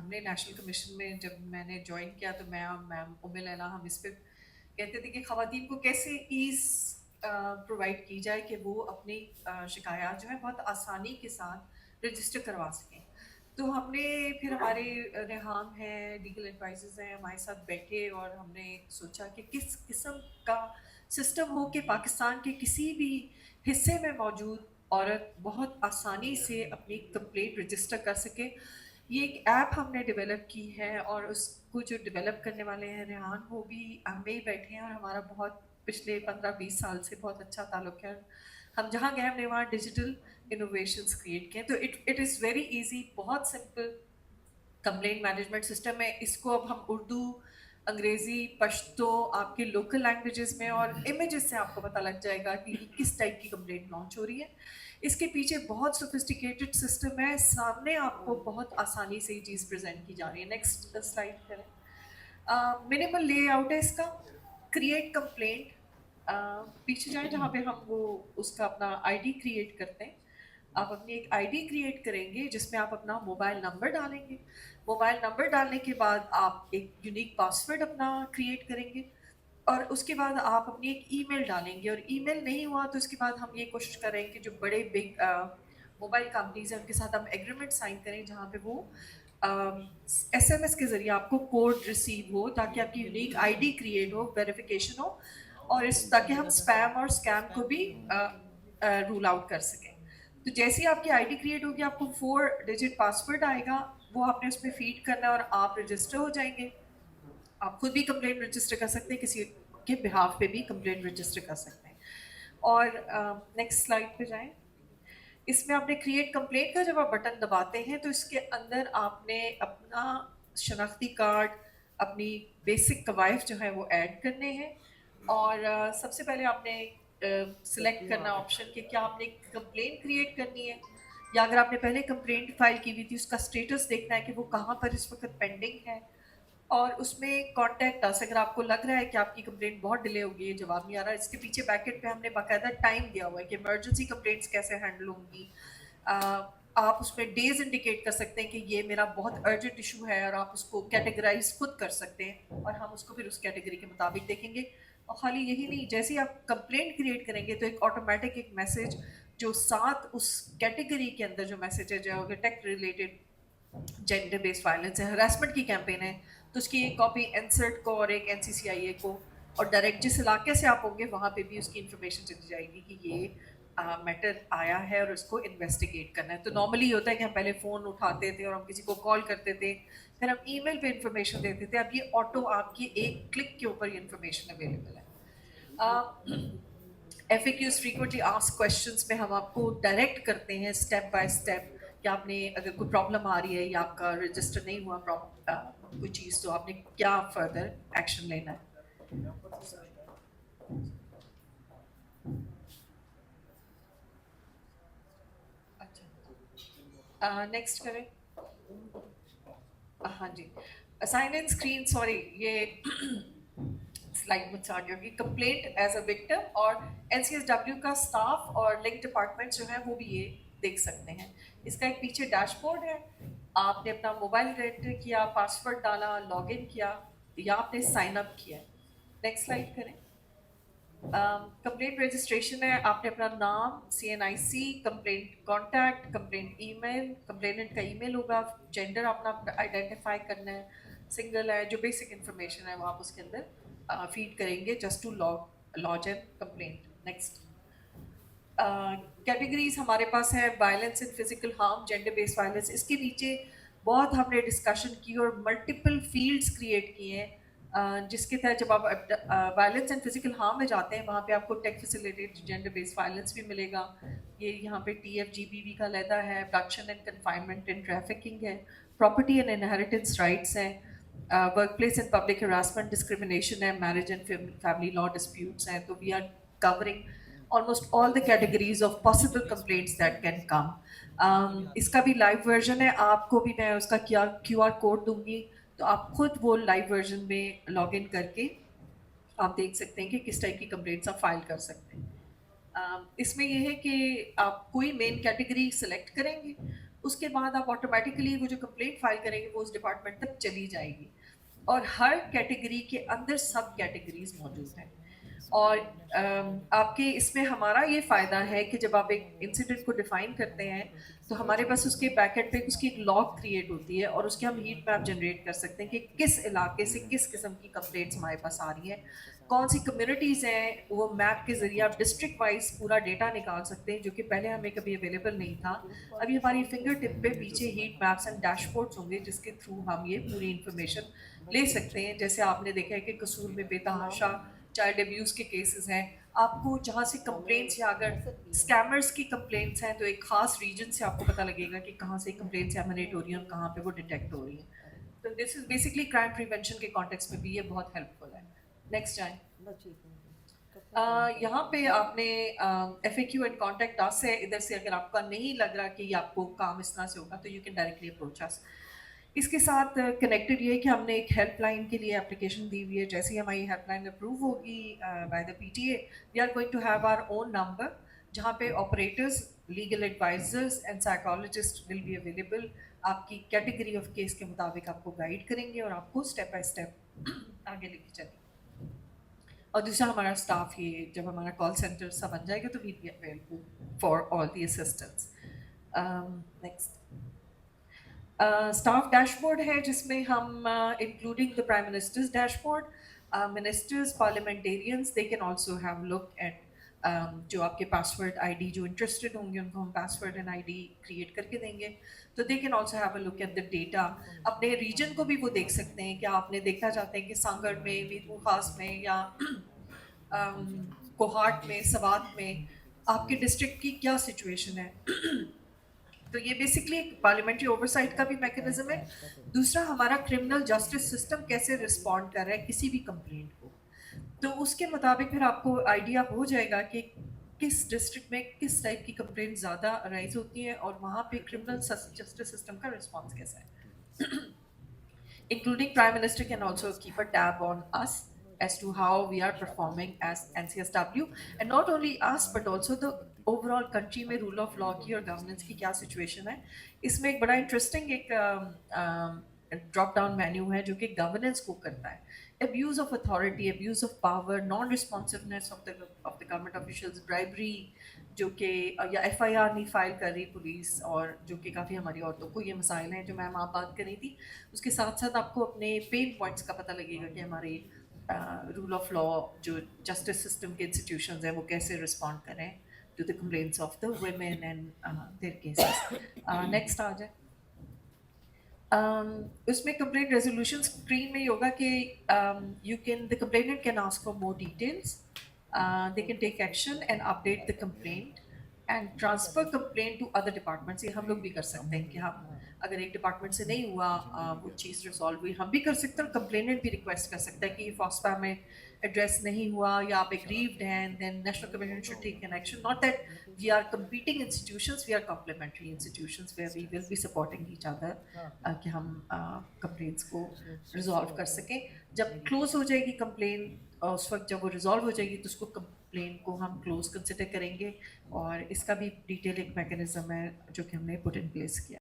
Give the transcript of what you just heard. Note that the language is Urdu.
ہم نے نیشنل کمیشن میں جب میں نے جوائن کیا تو میں اور میم ام لیلا ہم اس پہ کہتے تھے کہ خواتین کو کیسے ایز پرووائڈ کی جائے کہ وہ اپنی شکایات جو ہے بہت آسانی کے ساتھ رجسٹر کروا سکیں. تو ہم نے پھر ہمارے ریحام ہیں لیگل ایڈوائزرز ہیں ہمارے ساتھ بیٹھے اور ہم نے سوچا کہ کس قسم کا سسٹم ہو کہ پاکستان کے کسی بھی حصے میں موجود عورت بہت آسانی سے اپنی کمپلینٹ رجسٹر کر سکے. یہ ایک ایپ ہم نے ڈیولپ کی ہے اور اس کو جو ڈیولپ کرنے والے ہیں ریحان وہ بھی ہمیں ہی بیٹھے ہیں اور ہمارا بہت پچھلے 15-20 سال سے بہت اچھا تعلق ہے. ہم جہاں گئے ہم نے وہاں ڈیجیٹل انوویشنس کریٹ کیے. تو اٹ از ویری ایزی, بہت سمپل کمپلینٹ مینجمنٹ سسٹم ہے. اس کو اب ہم اردو, انگریزی, پشتو, آپ کے لوکل لینگویجز میں اور امیجز سے آپ کو پتہ لگ جائے گا کہ کس ٹائپ کی کمپلینٹ لانچ ہو رہی ہے. اس کے پیچھے بہت سوفسٹیکیٹڈ سسٹم ہے, سامنے آپ کو بہت آسانی سے یہ چیز پریزنٹ کی جا رہی ہے. نیکسٹ سلائڈ کریں. منیمل لے آؤٹ ہے اس کا. کریٹ کمپلینٹ, پیچھے جائیں جہاں پہ ہم وہ اس کا اپنا آئی ڈی کریٹ کرتے ہیں. آپ اپنی ایک آئی ڈی کریٹ کریں گے جس میں آپ اپنا موبائل نمبر ڈالیں گے. موبائل نمبر ڈالنے کے بعد آپ ایک یونیک پاسورڈ اپنا کریٹ کریں گے اور اس کے بعد آپ اپنی ایک ای میل ڈالیں گے. اور ای میل نہیں ہوا تو اس کے بعد ہم یہ کوشش کریں کہ جو بڑے بگ موبائل کمپنیز ہیں ان کے ساتھ ہم ایگریمنٹ سائن کریں جہاں پہ وہ ایس ایم ایس کے ذریعے آپ کو کوڈ ریسیو ہو تاکہ آپ کی یونیک آئی ڈی کریٹ ہو, ویریفیکیشن ہو, اور تاکہ ہم اسپیم اور اسکیم کو بھی رول آؤٹ کر سکیں. تو جیسے ہی آپ کی آئی ڈی کریٹ ہوگی آپ کو 4 ڈیجٹ پاسورڈ آئے گا, وہ آپ نے اس میں فیڈ کرنا ہے اور آپ رجسٹر ہو جائیں گے. آپ خود بھی کمپلینٹ رجسٹر کر سکتے ہیں, کسی کے بہاف پہ بھی کمپلینٹ رجسٹر کر سکتے ہیں. اور نیکسٹ سلائڈ پہ جائیں. اس میں آپ نے کریٹ کمپلینٹ کا جب آپ بٹن دباتے ہیں تو اس کے اندر آپ نے اپنا شناختی کارڈ, اپنی بیسک قوائف جو ہے وہ ایڈ کرنے ہیں. اور سب سے پہلے آپ نے سلیکٹ کرنا آپشن کہ کیا آپ نے کمپلینٹ کریٹ کرنی ہے یا اگر آپ نے پہلے کمپلینٹ فائل کی ہوئی تھی اس کا اسٹیٹس دیکھنا ہے کہ وہ کہاں پر اس وقت پینڈنگ ہے. اور اس میں کانٹیکٹ اس, اگر آپ کو لگ رہا ہے کہ آپ کی کمپلینٹ بہت ڈیلے ہو گئی ہے, جواب نہیں آ رہا, اس کے پیچھے بیکٹ پہ ہم نے باقاعدہ ٹائم دیا ہوا ہے کہ ایمرجنسی کمپلینٹس کیسے ہینڈل ہوں گی. آپ اس میں ڈیز انڈیکیٹ کر سکتے ہیں کہ یہ میرا بہت ارجنٹ ایشو ہے اور آپ اس کو کیٹیگرائز خود کر سکتے ہیں اور ہم اس کو پھر اس کیٹیگری کے مطابق دیکھیں گے. اور خالی یہی نہیں, جیسے ہی آپ کمپلینٹ کریٹ کریں گے تو ایک آٹومیٹک ایک میسج جو ساتھ اس کیٹیگری کے اندر جو میسج ہے, جو ٹیک ریلیٹڈ جینڈر بیسڈ وائلنس ہے, ہراسمنٹ کی کیمپین ہے, تو اس کی ایک کاپی انسرٹ کو اور ایک این سی سی آئی اے کو, اور ڈائریکٹ جس علاقے سے آپ ہوں گے وہاں پہ بھی اس کی انفارمیشن چلی جائے گی کہ یہ میٹر آیا ہے اور اس کو انویسٹیگیٹ کرنا ہے. تو نارملی ہوتا ہے کہ ہم پہلے فون اٹھاتے تھے اور ہم کسی کو کال کرتے تھے, پھر ہم ای میل پہ انفارمیشن دیتے تھے. اب یہ آٹو آپ کی ایک کلک کے اوپر یہ انفارمیشن اویلیبل ہے. F A Qs frequently ask questions میں ہم آپ کو ڈائریکٹ کرتے ہیں اسٹیپ بائی اسٹیپ کہ آپ نے اگر کوئی پرابلم آ رہی ہے یا آپ کا رجسٹر نہیں ہوا کوئی چیز, تو آپ نے کیا فردر ایکشن لینا ہے. اچھا نیکسٹ کریں. ہاں جی, اسائن ان اسکرین, سوری یہ سلائڈ مجھ سے آگے ہوگی. کمپلینٹ ایز اے وکٹم, اور این سی ایس ڈبلیو کا اسٹاف اور لنک ڈپارٹمنٹ جو ہے وہ بھی یہ دیکھ سکتے ہیں. اس کا ایک پیچھے ڈیش بورڈ ہے, آپ نے اپنا موبائل رجسٹر کیا, پاسورڈ ڈالا, لاگ ان کیا یا آپ نے سائن اپ کیا. نیکسٹ سلائڈ کریں. کمپلینٹ رجسٹریشن ہے, آپ نے اپنا نام, سی این آئی سی, کمپلینٹ کانٹیکٹ, کمپلینٹ ای میل, کمپلیننٹ کا ای میل ہوگا, جینڈر اپنا آئیڈینٹیفائی کرنا ہے, سنگل ہے, جو بیسک انفارمیشن ہے وہ آپ اس کے اندر فیڈ کریں گے just to lodge an complaint. Next. Categories ہمارے پاس ہے violence and physical harm, gender based violence. اس کے نیچے بہت ہم نے ڈسکشن کی اور ملٹیپل فیلڈس کریٹ کیے ہیں جس کے تحت جب آپ وائلنس اینڈ فزیکل ہارم میں جاتے ہیں وہاں پہ آپ کو tech facilitated gender based violence بھی ملے گا. یہ یہاں پہ T F G B V کا علیحدہ ہے, abduction and confinement and trafficking ہے, پراپرٹی اینڈ انہیریٹنس رائٹس ہیں, workplace and public harassment discrimination ہے, marriage and family law disputes ہیں. تو we are covering almost all the categories of possible complaints that can come. اس کا بھی لائیو ورژن ہے, آپ کو بھی میں اس کا کیو آر کوڈ دوں گی تو آپ خود وہ لائیو ورژن میں لاگ ان کر کے آپ دیکھ سکتے ہیں کہ کس ٹائپ کی کمپلینٹس آپ فائل کر سکتے ہیں. اس میں یہ ہے کہ آپ کوئی مین کیٹیگری سلیکٹ کریں گے اس کے بعد آپ آٹومیٹکلی وہ جو کمپلینٹ فائل کریں گے وہ اس ڈپارٹمنٹ تک چلی جائے گی. اور ہر کیٹیگری کے اندر سب کیٹیگریز موجود ہیں. اور آپ کے اس میں ہمارا یہ فائدہ ہے کہ جب آپ ایک انسیڈنٹ کو ڈیفائن کرتے ہیں تو ہمارے پاس اس کے بیک اینڈ پہ اس کی ایک لاگ کریٹ ہوتی ہے اور اس کے ہم ہیٹ میپ جنریٹ کر سکتے ہیں کہ کس علاقے سے کس قسم کی کمپلینٹس ہمارے پاس آ رہی ہیں, کون سی کمیونٹیز ہیں. وہ میپ کے ذریعے آپ ڈسٹرکٹ وائز پورا ڈیٹا نکال سکتے ہیں جو کہ پہلے ہمیں کبھی اویلیبل نہیں تھا. ابھی ہماری فنگر ٹپ پہ پیچھے heat maps and dashboards ہوں گے جس کے تھرو ہم یہ پوری انفارمیشن لے سکتے ہیں. جیسے آپ نے دیکھا ہے کہ قصور میں بے تحاشا چائلڈ ابیوز کے کیسز ہیں, آپ کو جہاں سے کمپلینٹس یا اگر اسکیمرز کی کمپلینٹس ہیں تو ایک خاص ریجن سے آپ کو پتہ لگے گا کہ کہاں سے کمپلینٹس ایمنیٹ ہو رہی ہیں اور کہاں پہ وہ ڈیٹیکٹ ہو رہی ہیں. تو دس از بیسکلی کرائم پریونشن کے کانٹیکس میں بھی یہ بہت ہیلپ فل ہے. نیکسٹ جائیں. یہاں پہ آپ نے F A Q and contact us ہے, ادھر سے اگر آپ کا نہیں لگ رہا کہ یہ آپ کو کام اس طرح سے ہوگا تو یو کین ڈائریکٹلی اپروچ اس. اس کے ساتھ کنیکٹڈ یہ ہے کہ ہم نے ایک ہیلپ لائن کے لیے اپلیکیشن دی ہوئی ہے. جیسے ہی ہماری ہیلپ لائن اپروو ہوگی by the P T A, we are going to have our own number جہاں پہ operators, legal advisors and psychologist will be available. آپ کی کیٹیگری آف کیس کے مطابق آپ کو گائیڈ کریں گے اور آپ کو اسٹیپ بائی اسٹیپ آگے لے کے چلیں گے. اور دوسرا ہمارا اسٹاف, یہ جب ہمارا کال سینٹر سا بن جائے گا تو we be available for all the assistance. Next staff dashboard ہے جس میں ہم including the prime minister's dashboard, ministers, parliamentarians, they can also have look at جو آپ کے پاسورڈ آئی ڈی, جو انٹرسٹڈ ہوں گے ان کو ہم پاسورڈ اینڈ آئی ڈی کریٹ کر کے دیں گے تو they can also have a look at the data. اپنے ریجن کو بھی وہ دیکھ سکتے ہیں کہ آپ نے دیکھنا چاہتے ہیں کہ سانگڑ میں, میرپور خاص میں یا کوہاٹ میں, سوات میں آپ کے ڈسٹرکٹ کی کیا سچویشن ہے. تو یہ بیسکلی ایک پارلیمنٹری اوورسائٹ کا بھی میکینزم ہے. دوسرا ہمارا کرمنل جسٹس سسٹم کیسے رسپونڈ کر رہا ہے کسی بھی کمپلینٹ کو, تو اس کے مطابق پھر آپ کو آئیڈیا ہو جائے گا کہ کس ڈسٹرکٹ میں کس ٹائپ کی کمپلینٹ زیادہ رائز ہوتی ہیں اور وہاں پہ کرمنل جسٹس سسٹم کا رسپانس کیسا ہے. Including Prime Minister can also keep a tab on us as to how we are performing as NCSW, and not only us but also the overall country میں rule of law کی اور governance کی کیا situation ہے. اس میں ایک بڑا interesting ایک ڈراپ ڈاؤن مینیو ہے جو کہ گورننس کو کرتا ہے. abuse of authority, abuse of power, non responsiveness of the government officials, bribery جو کہ یا ایف آئی آر نہیں فائل کر رہی پولیس, اور جو کہ کافی ہماری عورتوں کو یہ مسائل ہیں جو میم آپ بات کر رہی تھی. اس کے ساتھ ساتھ آپ کو اپنے پین پوائنٹس کا پتہ لگے گا کہ ہمارے رول آف لا جو جسٹس سسٹم کے انسٹیٹیوشنز ہیں وہ کیسے رسپونڈ کریں to the complaints of the women and their cases. Next آ جائے. اس میں کمپلینٹ ریزولوشن اسکرین میں یہ ہوگا کہ you can the complainant can ask for more details, they can take action and update the complaint and transfer complaint to other departments. یہ ہم لوگ بھی کر سکتے ہیں کہ ہم اگر ایک ڈپارٹمنٹ سے نہیں ہوا وہ چیز ریزالو ہوئی, ہم بھی کر سکتے ہیں. اور کمپلیننٹ بھی ریکویسٹ کر سکتا ہے کہ یہ فاسپا میں ایڈریس نہیں ہوا یا آپ اگریوڈ ہیں, then national commission should take an action. Not that we are competing institutions, we are complementary institutions where we will be supporting each other کہ ہم کمپلینٹس کو ریزالو کر سکیں. جب کلوز ہو جائے گی کمپلین, اس وقت جب وہ ریزالو ہو جائے گی تو اس کو کمپلین کو ہم کلوز کنسیڈر کریں گے. اور اس کا بھی ڈیٹیل ایک میکینزم ہے جو کہ ہم نے پٹ ان پلیس کیا.